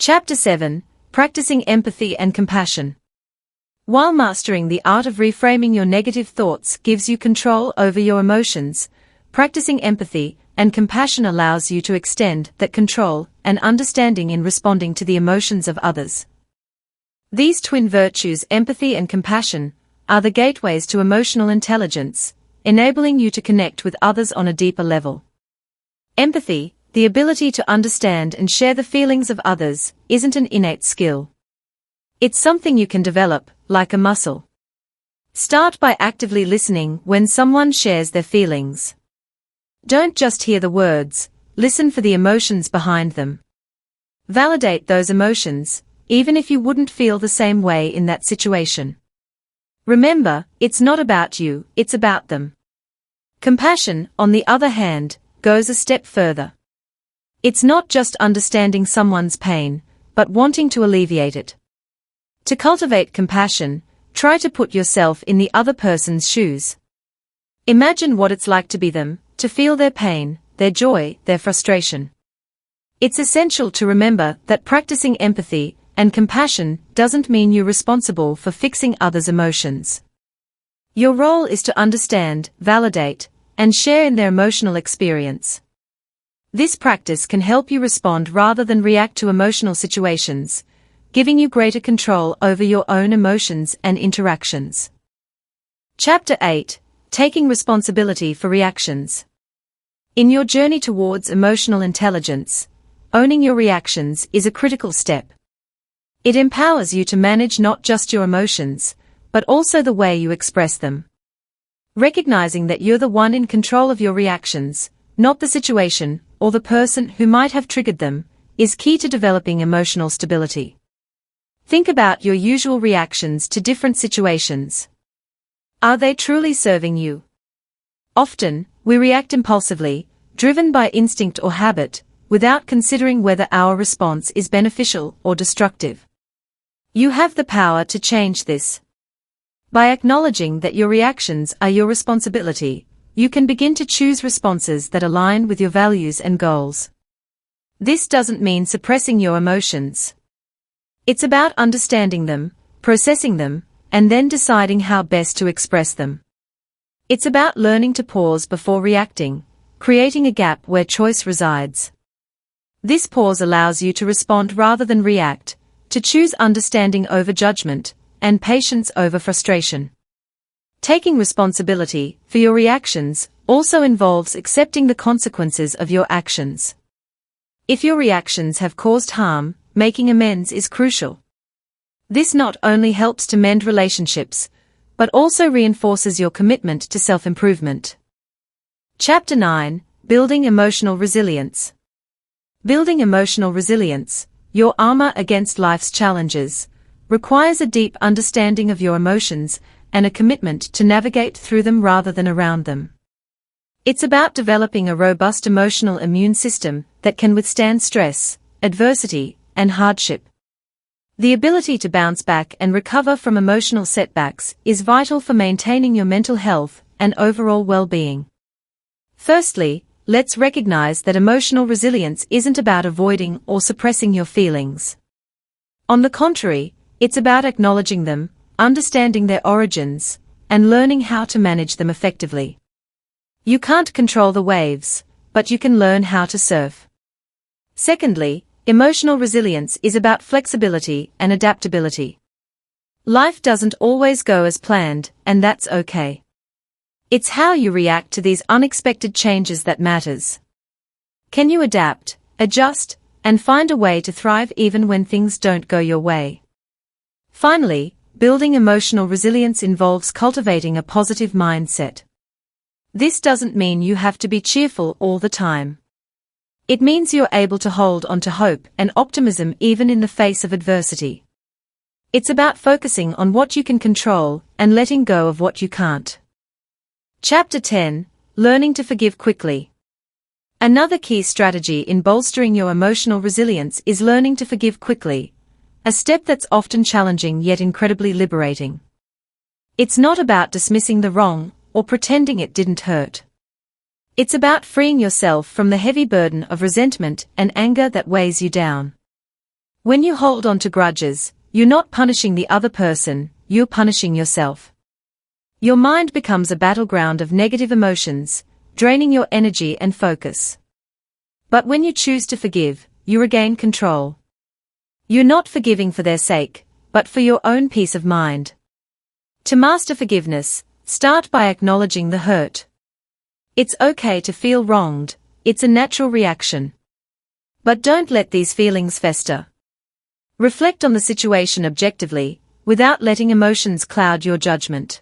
Chapter 7: Practicing Empathy and Compassion. While mastering the art of reframing your negative thoughts gives you control over your emotions, practicing empathy and compassion allows you to extend that control and understanding in responding to the emotions of others. These twin virtues, empathy and compassion, are the gateways to emotional intelligence, enabling you to connect with others on a deeper level. Empathy, the ability to understand and share the feelings of others, isn't an innate skill. It's something you can develop, like a muscle. Start by actively listening when someone shares their feelings. Don't just hear the words, listen for the emotions behind them. Validate those emotions, even if you wouldn't feel the same way in that situation. Remember, it's not about you, it's about them. Compassion, on the other hand, goes a step further. It's not just understanding someone's pain, but wanting to alleviate it. To cultivate compassion, try to put yourself in the other person's shoes. Imagine what it's like to be them, to feel their pain, their joy, their frustration. It's essential to remember that practicing empathy and compassion doesn't mean you're responsible for fixing others' emotions. Your role is to understand, validate, and share in their emotional experience. This practice can help you respond rather than react to emotional situations, giving you greater control over your own emotions and interactions. Chapter 8: Taking Responsibility for Reactions. In your journey towards emotional intelligence, owning your reactions is a critical step. It empowers you to manage not just your emotions, but also the way you express them. Recognizing that you're the one in control of your reactions, not the situation or the person who might have triggered them, is key to developing emotional stability. Think about your usual reactions to different situations. Are they truly serving you? Often, we react impulsively, driven by instinct or habit, without considering whether our response is beneficial or destructive. You have the power to change this. By acknowledging that your reactions are your responsibility, you can begin to choose responses that align with your values and goals. This doesn't mean suppressing your emotions. It's about understanding them, processing them, and then deciding how best to express them. It's about learning to pause before reacting, creating a gap where choice resides. This pause allows you to respond rather than react, to choose understanding over judgment, and patience over frustration. Taking responsibility for your reactions also involves accepting the consequences of your actions. If your reactions have caused harm, making amends is crucial. This not only helps to mend relationships, but also reinforces your commitment to self-improvement. Chapter 9: Building Emotional Resilience. Building emotional resilience, your armor against life's challenges, requires a deep understanding of your emotions and a commitment to navigate through them rather than around them. It's about developing a robust emotional immune system that can withstand stress, adversity, and hardship. The ability to bounce back and recover from emotional setbacks is vital for maintaining your mental health and overall well-being. Firstly, let's recognize that emotional resilience isn't about avoiding or suppressing your feelings. On the contrary, it's about acknowledging them, understanding their origins, and learning how to manage them effectively. You can't control the waves, but you can learn how to surf. Secondly, emotional resilience is about flexibility and adaptability. Life doesn't always go as planned, and that's okay. It's how you react to these unexpected changes that matters. Can you adapt, adjust, and find a way to thrive even when things don't go your way? Finally, building emotional resilience involves cultivating a positive mindset. This doesn't mean you have to be cheerful all the time. It means you're able to hold on to hope and optimism even in the face of adversity. It's about focusing on what you can control and letting go of what you can't. Chapter 10: Learning to Forgive Quickly. Another key strategy in bolstering your emotional resilience is learning to forgive quickly, a step that's often challenging yet incredibly liberating. It's not about dismissing the wrong or pretending it didn't hurt. It's about freeing yourself from the heavy burden of resentment and anger that weighs you down. When you hold on to grudges, you're not punishing the other person, you're punishing yourself. Your mind becomes a battleground of negative emotions, draining your energy and focus. But when you choose to forgive, you regain control. You're not forgiving for their sake, but for your own peace of mind. To master forgiveness, start by acknowledging the hurt. It's okay to feel wronged, it's a natural reaction. But don't let these feelings fester. Reflect on the situation objectively, without letting emotions cloud your judgment.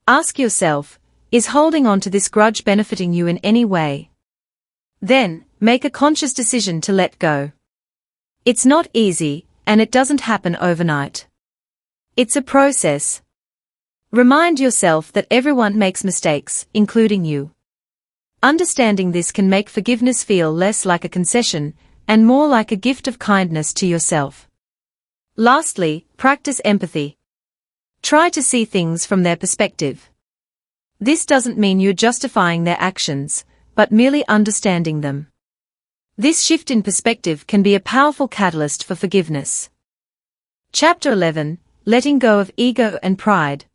Ask yourself, is holding on to this grudge benefiting you in any way? Then, make a conscious decision to let go. It's not easy, and it doesn't happen overnight. It's a process. Remind yourself that everyone makes mistakes, including you. Understanding this can make forgiveness feel less like a concession, and more like a gift of kindness to yourself. Lastly, practice empathy. Try to see things from their perspective. This doesn't mean you're justifying their actions, but merely understanding them. This shift in perspective can be a powerful catalyst for forgiveness. Chapter 11, Letting Go of Ego and Pride.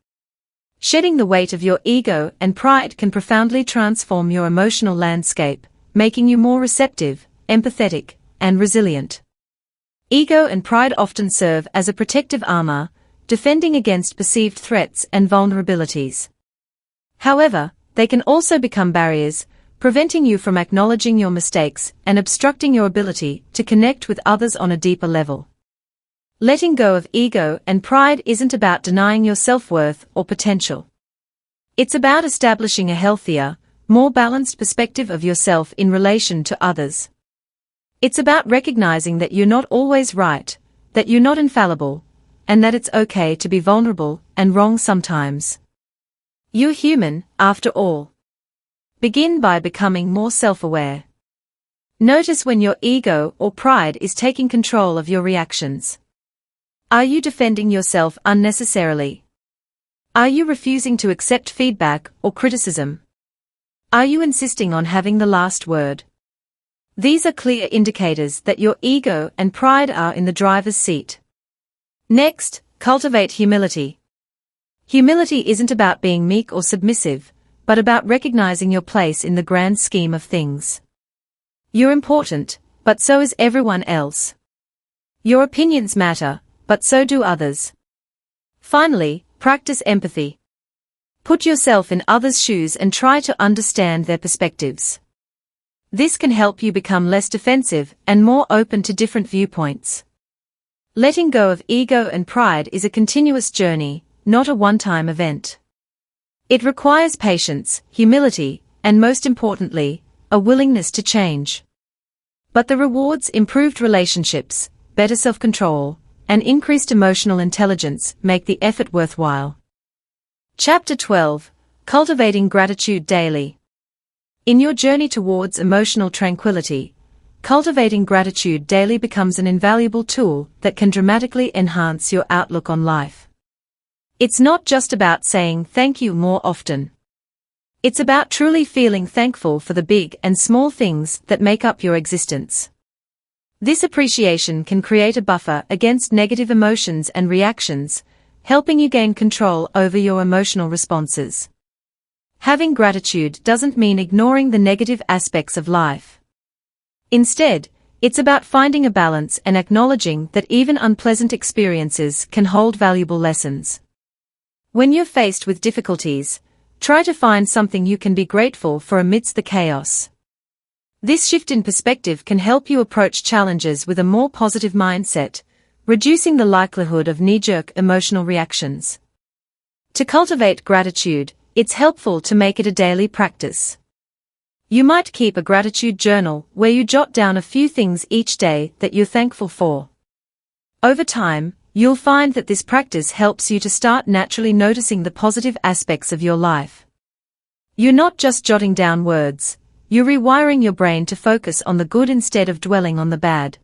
Shedding the weight of your ego and pride can profoundly transform your emotional landscape, making you more receptive, empathetic, and resilient. Ego and pride often serve as a protective armor, defending against perceived threats and vulnerabilities. However, they can also become barriers, preventing you from acknowledging your mistakes and obstructing your ability to connect with others on a deeper level. Letting go of ego and pride isn't about denying your self-worth or potential. It's about establishing a healthier, more balanced perspective of yourself in relation to others. It's about recognizing that you're not always right, that you're not infallible, and that it's okay to be vulnerable and wrong sometimes. You're human, after all. Begin by becoming more self-aware. Notice when your ego or pride is taking control of your reactions. Are you defending yourself unnecessarily? Are you refusing to accept feedback or criticism? Are you insisting on having the last word? These are clear indicators that your ego and pride are in the driver's seat. Next, cultivate humility. Humility isn't about being meek or submissive, but about recognizing your place in the grand scheme of things. You're important, but so is everyone else. Your opinions matter, but so do others. Finally, practice empathy. Put yourself in others' shoes and try to understand their perspectives. This can help you become less defensive and more open to different viewpoints. Letting go of ego and pride is a continuous journey, not a one-time event. It requires patience, humility, and most importantly, a willingness to change. But the rewards: improved relationships, better self-control, and increased emotional intelligence make the effort worthwhile. Chapter 12, Cultivating Gratitude Daily. In your journey towards emotional tranquility, cultivating gratitude daily becomes an invaluable tool that can dramatically enhance your outlook on life. It's not just about saying thank you more often. It's about truly feeling thankful for the big and small things that make up your existence. This appreciation can create a buffer against negative emotions and reactions, helping you gain control over your emotional responses. Having gratitude doesn't mean ignoring the negative aspects of life. Instead, it's about finding a balance and acknowledging that even unpleasant experiences can hold valuable lessons. When you're faced with difficulties, try to find something you can be grateful for amidst the chaos. This shift in perspective can help you approach challenges with a more positive mindset, reducing the likelihood of knee-jerk emotional reactions. To cultivate gratitude, it's helpful to make it a daily practice. You might keep a gratitude journal where you jot down a few things each day that you're thankful for. Over time, you'll find that this practice helps you to start naturally noticing the positive aspects of your life. You're not just jotting down words, you're rewiring your brain to focus on the good instead of dwelling on the bad.